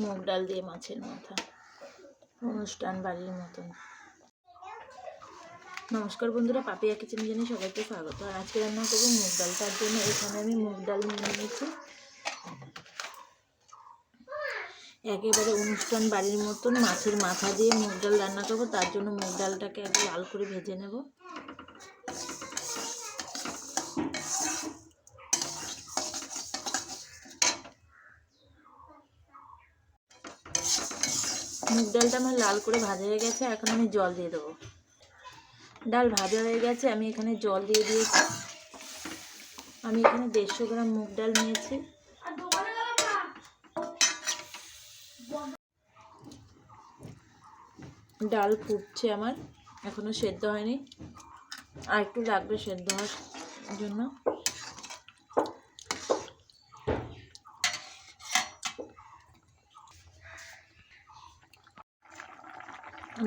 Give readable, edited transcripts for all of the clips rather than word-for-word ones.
মুগ ডাল দিয়ে মাছের মাথা, অনুষ্ঠান বাড়ির মতন। নমস্কার বন্ধুরা, পাপিয়া কিচেনে জানিয়ে সবাইকে স্বাগত। আর আজকে রান্না করবো মুগ ডাল। তার জন্য এখানে আমি মুগ ডাল নিয়ে নিয়েছি। একেবারে অনুষ্ঠান বাড়ির মতন মাছের মাথা দিয়ে মুগ ডাল রান্না করবো। তার জন্য মুগ ডালটাকে একটু লাল করে ভেজে নেব। মুগ ডালটা আমার লাল করে ভাজা হয়ে গেছে, এখন আমি জল দিয়ে দেবো। ডাল ভাজা হয়ে গেছে, আমি এখানে জল দিয়ে দিয়েছি। আমি এখানে 150 গ্রাম মুগ ডাল নিয়েছি। ডাল ফুটছে আমার, এখনো সেদ্ধ হয়নি, আর একটু লাগবে সেদ্ধ হওয়ার জন্য।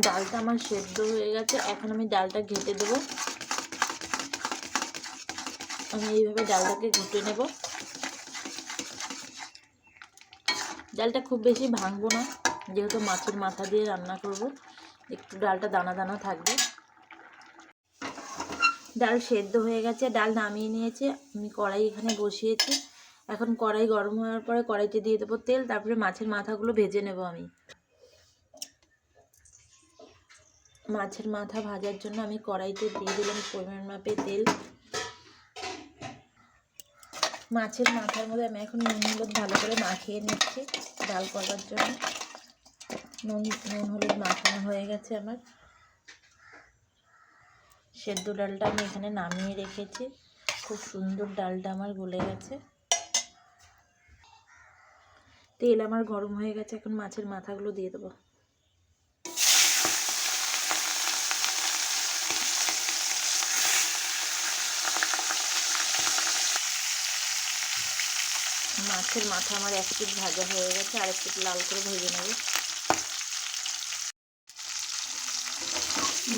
ডালটা আমার সেদ্ধ হয়ে গেছে, এখন আমি ডালটা ঘেঁটে দেবো। আমি এইভাবে ডালটাকে ঘুটে নেব। ডালটা খুব বেশি ভাঙবো না, যেহেতু মাছের মাথা দিয়ে রান্না করব, একটু ডালটা দানা দানা থাকবে। ডাল সেদ্ধ হয়ে গেছে, ডাল নামিয়ে নিয়েছি। আমি কড়াই এখানে বসিয়েছি। এখন কড়াই গরম হওয়ার পরে কড়াইতে দিয়ে দেবো তেল, তারপরে মাছের মাথাগুলো ভেজে নেব। আমি মাছের মাথা ভাজার জন্য আমি কড়াইতে দিয়ে দিলাম পরিমাণ মাপে তেল। মাছের মাথার মধ্যে আমি এখন নুন হলুদ ভালো করে মাখিয়ে নিচ্ছি ডাল করবার জন্য। নুন হলুদ মাখানো হয়ে গেছে আমার। সেদ্ধ ডালটা আমি এখানে নামিয়ে রেখেছি। খুব সুন্দর ডালটা আমার গলে গেছে। তেল আমার গরম হয়ে গেছে, এখন মাছের মাথাগুলো দিয়ে দেবো। মাছের মাথা আমার এক পিঠ ভাজা হয়ে গেছে, আরেক পিঠ লাল করে ভেজে নেব।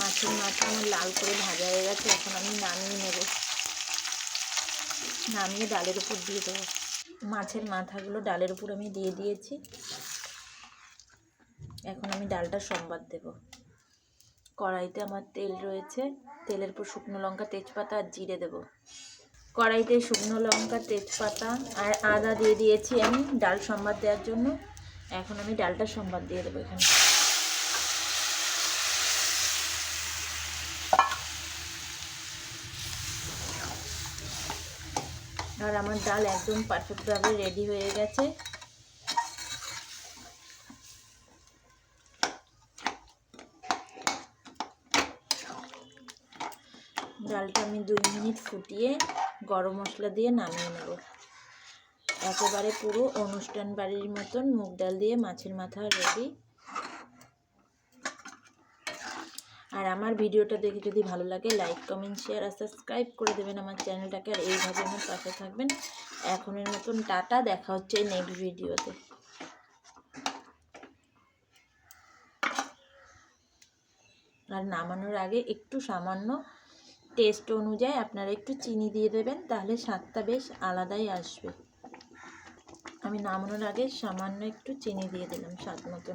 মাছের মাথা আমার লাল করে ভাজা হয়ে গেছে, এখন আমি নামিয়ে নেব। নামিয়ে ডালের উপর দিয়ে দেবো। মাছের মাথাগুলো ডালের উপর আমি দিয়ে দিয়েছি। এখন আমি ডালটা সম্বাদ দেব। কড়াইতে আমার তেল রয়েছে, তেলের উপর শুকনো লঙ্কা, তেজপাতা আর জিরে দেব। কড়াইতে শুকনো লঙ্কা, তেজপাতা আর আদা দিয়ে দিয়েছি আমি ডাল সম্বাদ দেওয়ার জন্য। এখন আমি ডালটা সম্বাদ দিয়ে দেবো এখানে। আর আমার ডাল একদম পারফেক্টভাবে রেডি হয়ে গেছে। ডালটা আমি 2 মিনিট ফুটিয়ে গরম মশলা দিয়ে নামিয়ে নেব। একেবারে পুরো অনুষ্ঠান বাড়ির মতন মুগ ডাল দিয়ে মাছের মাথা রেডি। আর আমার ভিডিওটা দেখে যদি ভালো লাগে লাইক, কমেন্ট, শেয়ার আর সাবস্ক্রাইব করে দেবেন আমার চ্যানেলটাকে। আর এইভাবে আমার পাশে থাকবেন। এখনের মতন টাটা, দেখা হচ্ছে নেক্সট ভিডিওতে। আর নামানোর আগে একটু সামান্য টেস্ট অনুযায়ী আপনারা একটু চিনি দিয়ে দেবেন, তাহলে স্বাদটা বেশ আলাদাই আসবে। আমি নামানোর আগে সামান্য একটু চিনি দিয়ে দিলাম স্বাদ মতো।